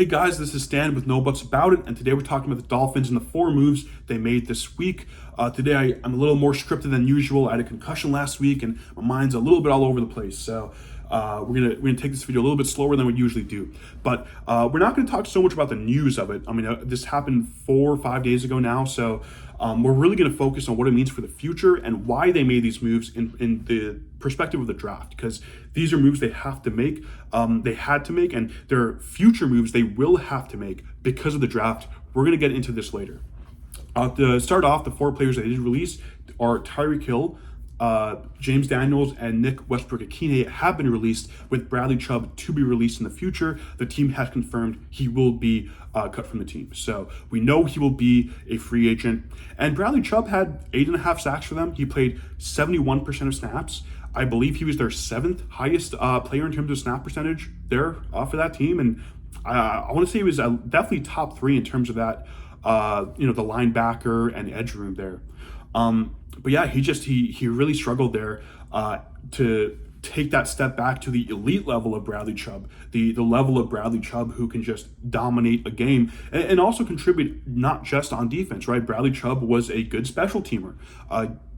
Hey guys, this is Stan with No Buts About It, and today we're talking about the Dolphins and the 4 moves they made this week. Today I'm a little more scripted than usual. I had a concussion last week and my mind's a little bit all over the place. So we're gonna take this video a little bit slower than we usually do. But we're not gonna talk so much about the news of it. I mean, this happened 4 or 5 days ago now, so we're really gonna focus on what it means for the future and why they made these moves in the perspective of the draft, because these are moves they have to make, they had to make, and they're future moves they will have to make because of the draft. We're gonna get into this later. To start off, the 4 players they did release are Tyreek Hill, James Daniels, and Nick Westbrook-Ikhine have been released, with Bradley Chubb to be released in the future. The team has confirmed he will be cut from the team. So we know he will be a free agent. And Bradley Chubb had 8.5 sacks for them. He played 71% of snaps. I believe he was their 7th highest player in terms of snap percentage there for that team. And I want to say he was definitely top 3 in terms of that, the linebacker and edge room there. But yeah, he really struggled there to take that step back to the elite level of Bradley Chubb, the level of Bradley Chubb who can just dominate a game and also contribute not just on defense, right? Bradley Chubb was a good special teamer.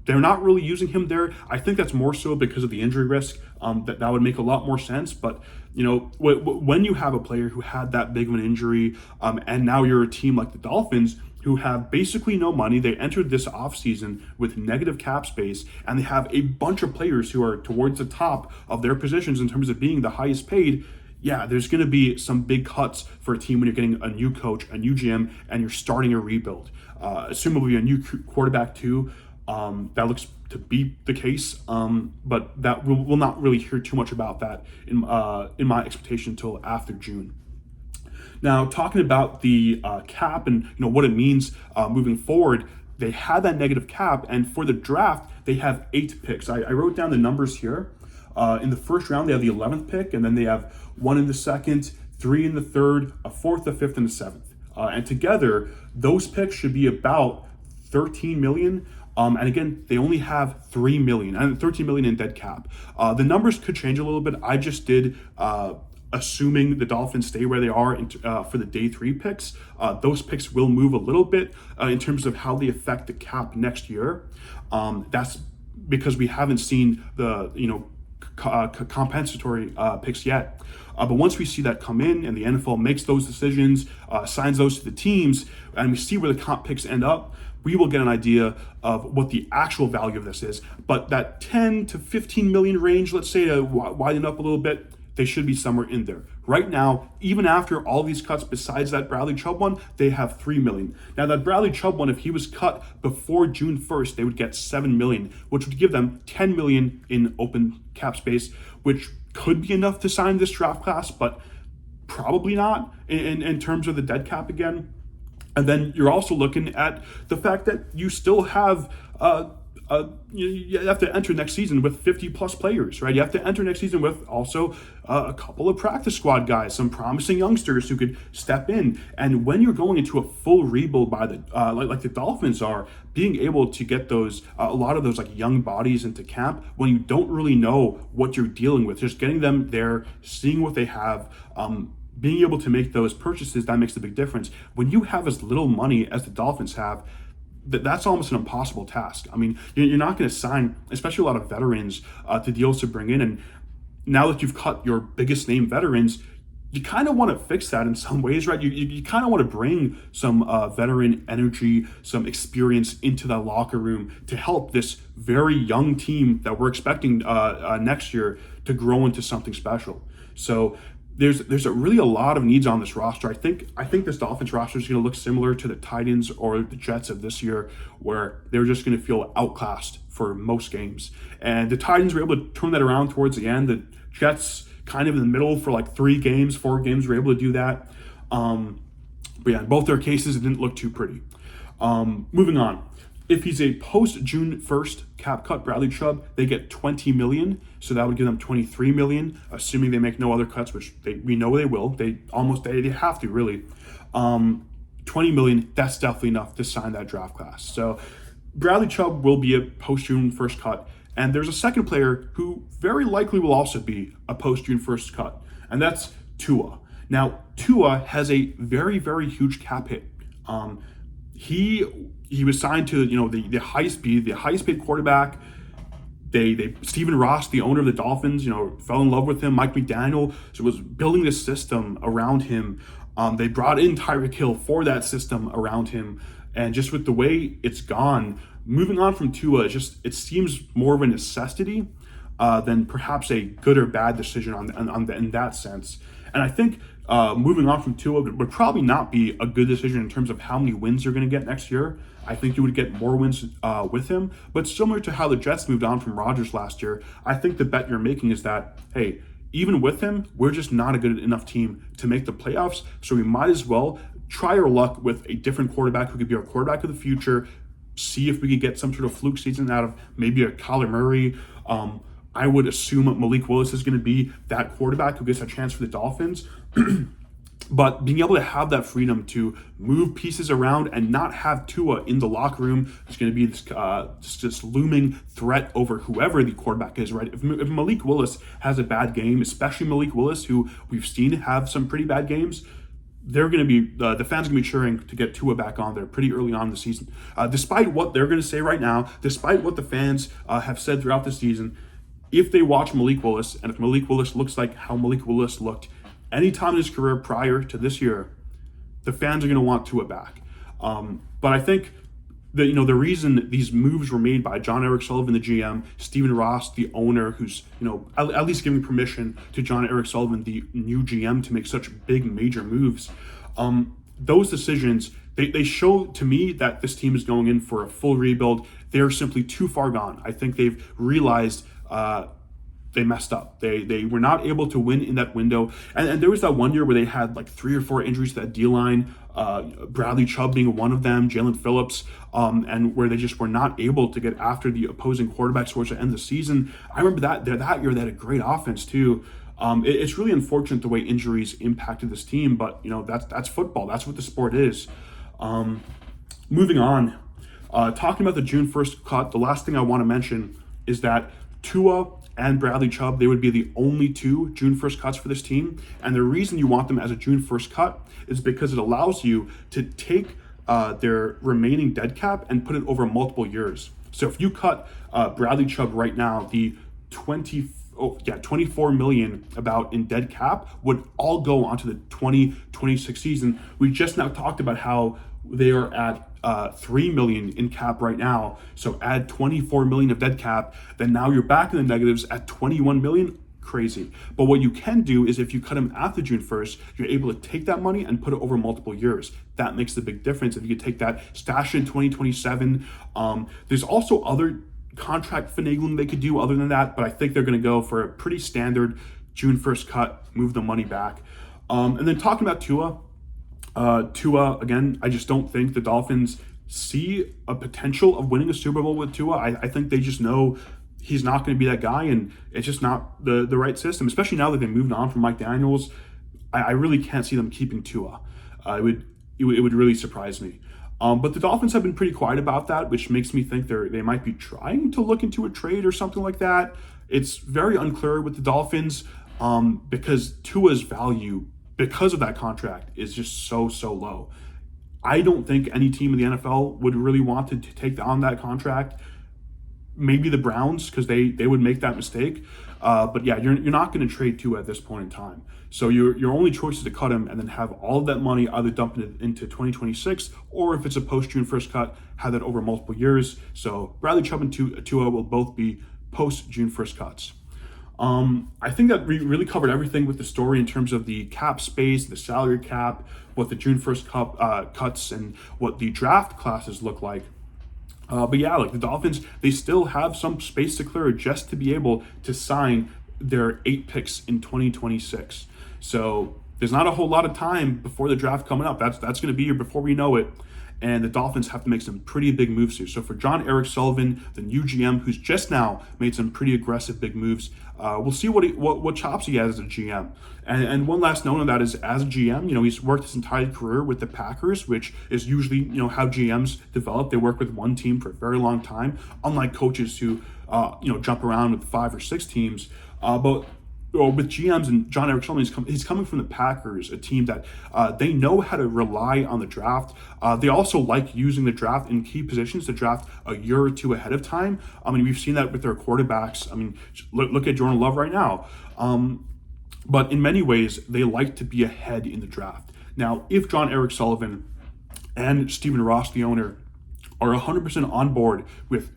They're not really using him there. I think that's more so because of the injury risk. That would make a lot more sense. But when you have a player who had that big of an injury, and now you're a team like the Dolphins who have basically no money. They entered this offseason with negative cap space, and they have a bunch of players who are towards the top of their positions in terms of being the highest paid. Yeah, there's going to be some big cuts for a team when you're getting a new coach, a new GM, and you're starting a rebuild. Assumably a new quarterback too. That looks to be the case, but that we'll not really hear too much about that in my expectation until after June. Now, talking about the cap and what it means moving forward, they had that negative cap, and for the draft, they have 8 picks. I wrote down the numbers here. In the first round, they have the 11th pick, and then they have 1 in the 2nd, 3 in the 3rd, a 4th, a 5th, and a 7th. And together, those picks should be about $13 million. And again, they only have $3 million and $13 million in dead cap. The numbers could change a little bit. I just did, assuming the Dolphins stay where they are for the day 3 picks. Those picks will move a little bit in terms of how they affect the cap next year. That's because we haven't seen the compensatory picks yet. But once we see that come in and the NFL makes those decisions, assigns those to the teams, and we see where the comp picks end up, we will get an idea of what the actual value of this is. But that 10 to 15 million range, let's say, to widen up a little bit, they should be somewhere in there. Right now, even after all these cuts besides that Bradley Chubb one, they have 3 million. Now that Bradley Chubb one, if he was cut before June 1st, they would get 7 million, which would give them 10 million in open cap space, which could be enough to sign this draft class, but probably not in terms of the dead cap again. And then you're also looking at the fact that you still have, you have to enter next season with 50 plus players, right? You have to enter next season with also a couple of practice squad guys, some promising youngsters who could step in. And when you're going into a full rebuild by the like the Dolphins are, being able to get those a lot of those like young bodies into camp when you don't really know what you're dealing with, just getting them there, seeing what they have. Being able to make those purchases, that makes a big difference. When you have as little money as the Dolphins have, that's almost an impossible task. I mean, you're not going to sign, especially a lot of veterans, to deals to bring in. And now that you've cut your biggest name veterans, you kind of want to fix that in some ways, right? You kind of want to bring some veteran energy, some experience into the locker room to help this very young team that we're expecting next year to grow into something special. So there's really a lot of needs on this roster. I think this Dolphins roster is going to look similar to the Titans or the Jets of this year, where they're just going to feel outclassed for most games. And the Titans were able to turn that around towards the end. The Jets kind of in the middle for like 4 games were able to do that. But yeah, in both their cases, it didn't look too pretty. Moving on. If he's a post-June 1st cap cut, Bradley Chubb, they get 20 million. So that would give them 23 million, assuming they make no other cuts, which we know they will. They have to, really. 20 million, that's definitely enough to sign that draft class. So Bradley Chubb will be a post-June 1st cut. And there's a second player who very likely will also be a post-June 1st cut, and that's Tua. Now, Tua has a very, very huge cap hit. He was signed to the highest paid quarterback. They Stephen Ross, the owner of the Dolphins, fell in love with him. Mike McDaniel was building this system around him. They brought in Tyreek Hill for that system around him, and just with the way it's gone, moving on from Tua, it seems more of a necessity than perhaps a good or bad decision in that sense. And I think moving on from Tua would probably not be a good decision in terms of how many wins you're going to get next year. I think you would get more wins with him. But similar to how the Jets moved on from Rodgers last year, I think the bet you're making is that, hey, even with him, we're just not a good enough team to make the playoffs. So we might as well try our luck with a different quarterback who could be our quarterback of the future, see if we could get some sort of fluke season out of maybe a Kyler Murray. I would assume Malik Willis is going to be that quarterback who gets a chance for the Dolphins. But being able to have that freedom to move pieces around and not have Tua in the locker room is going to be this looming threat over whoever the quarterback is, right? If Malik Willis has a bad game, especially Malik Willis, who we've seen have some pretty bad games, they're going to be the fans are going to be cheering to get Tua back on there pretty early on in the season. Despite what they're going to say right now, despite what the fans have said throughout the season, if they watch Malik Willis, and if Malik Willis looks like how Malik Willis looked anytime in his career prior to this year, the fans are going to want Tua back. But I think that the reason these moves were made by John Eric Sullivan, the GM, Stephen Ross, the owner, who's at least giving permission to John Eric Sullivan, the new GM, to make such big major moves. Those decisions they show to me that this team is going in for a full rebuild. They're simply too far gone. I think they've realized they messed up. They were not able to win in that window. And there was that one year where they had like 3 or 4 injuries to that D-line, Bradley Chubb being one of them, Jalen Phillips, and where they just were not able to get after the opposing quarterbacks towards the end of the season. I remember that year they had a great offense too. It's really unfortunate the way injuries impacted this team, but that's football. That's what the sport is. Moving on, talking about the June 1st cut, the last thing I want to mention is that Tua and Bradley Chubb, they would be the only 2 June 1st cuts for this team. And the reason you want them as a June 1st cut is because it allows you to take their remaining dead cap and put it over multiple years. So if you cut Bradley Chubb right now, the 24 million about in dead cap would all go onto the 2026 season. We just now talked about how they are at 3 million in cap right now. So add 24 million of dead cap, then now you're back in the negatives at 21 million. Crazy. But what you can do is if you cut them after June 1st, you're able to take that money and put it over multiple years. That makes the big difference. If you could take that, stash it in 2027. There's also other contract finagling they could do other than that, but I think they're going to go for a pretty standard June 1st cut, move the money back. And then talking about Tua, again, I just don't think the Dolphins see a potential of winning a Super Bowl with Tua. I think they just know he's not going to be that guy, and it's just not the right system, especially now that they moved on from Mike Daniels. I really can't see them keeping Tua. It would really surprise me. But the Dolphins have been pretty quiet about that, which makes me think they might be trying to look into a trade or something like that. It's very unclear with the Dolphins because Tua's value, because of that contract, is just so low. I don't think any team in the NFL would really want to take on that contract. Maybe the Browns, because they would make that mistake. But yeah, you're not going to trade Tua at this point in time. So your only choice is to cut him and then have all of that money either dumped into 2026, or if it's a post-June 1st cut, have that over multiple years. So Bradley Chubb and Tua will both be post-June 1st cuts. I think that we really covered everything with the story in terms of the cap space, the salary cap, what the June 1st cuts, and what the draft classes look like. But yeah, like the Dolphins, they still have some space to clear just to be able to sign their 8 picks in 2026. So there's not a whole lot of time before the draft coming up. That's going to be here before we know it. And the Dolphins have to make some pretty big moves here. So for John Eric Sullivan, the new GM, who's just now made some pretty aggressive big moves, we'll see what chops he has as a GM. And one last note on that is, as a GM, he's worked his entire career with the Packers, which is usually how GMs develop. They work with one team for a very long time, unlike coaches who jump around with 5 or 6 teams. But with GMs and John Eric Sullivan, he's coming from the Packers, a team that they know how to rely on the draft. They also like using the draft in key positions to draft a year or two ahead of time. I mean, we've seen that with their quarterbacks. I mean, look at Jordan Love right now. But in many ways, they like to be ahead in the draft. Now, if John Eric Sullivan and Stephen Ross, the owner, are 100% on board with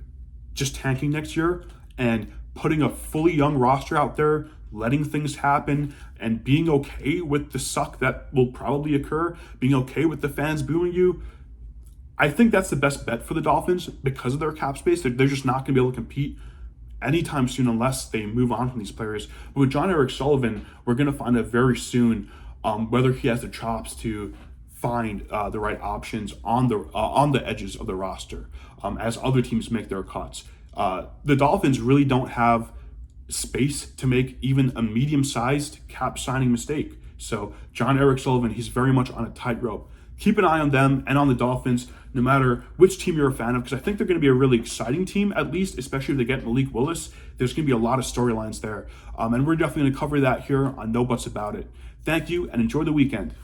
just tanking next year and putting a fully young roster out there, letting things happen, and being okay with the suck that will probably occur, being okay with the fans booing you, I think that's the best bet for the Dolphins because of their cap space. They're just not going to be able to compete anytime soon unless they move on from these players. But with John Eric Sullivan, we're going to find out very soon whether he has the chops to find the right options on the edges of the roster as other teams make their cuts. The Dolphins really don't have space to make even a medium-sized cap signing mistake. So John Eric Sullivan, he's very much on a tightrope. Keep an eye on them and on the Dolphins, no matter which team you're a fan of, because I think they're going to be a really exciting team, at least, especially if they get Malik Willis. There's going to be a lot of storylines there. And we're definitely going to cover that here on No Buts About It. Thank you, and enjoy the weekend.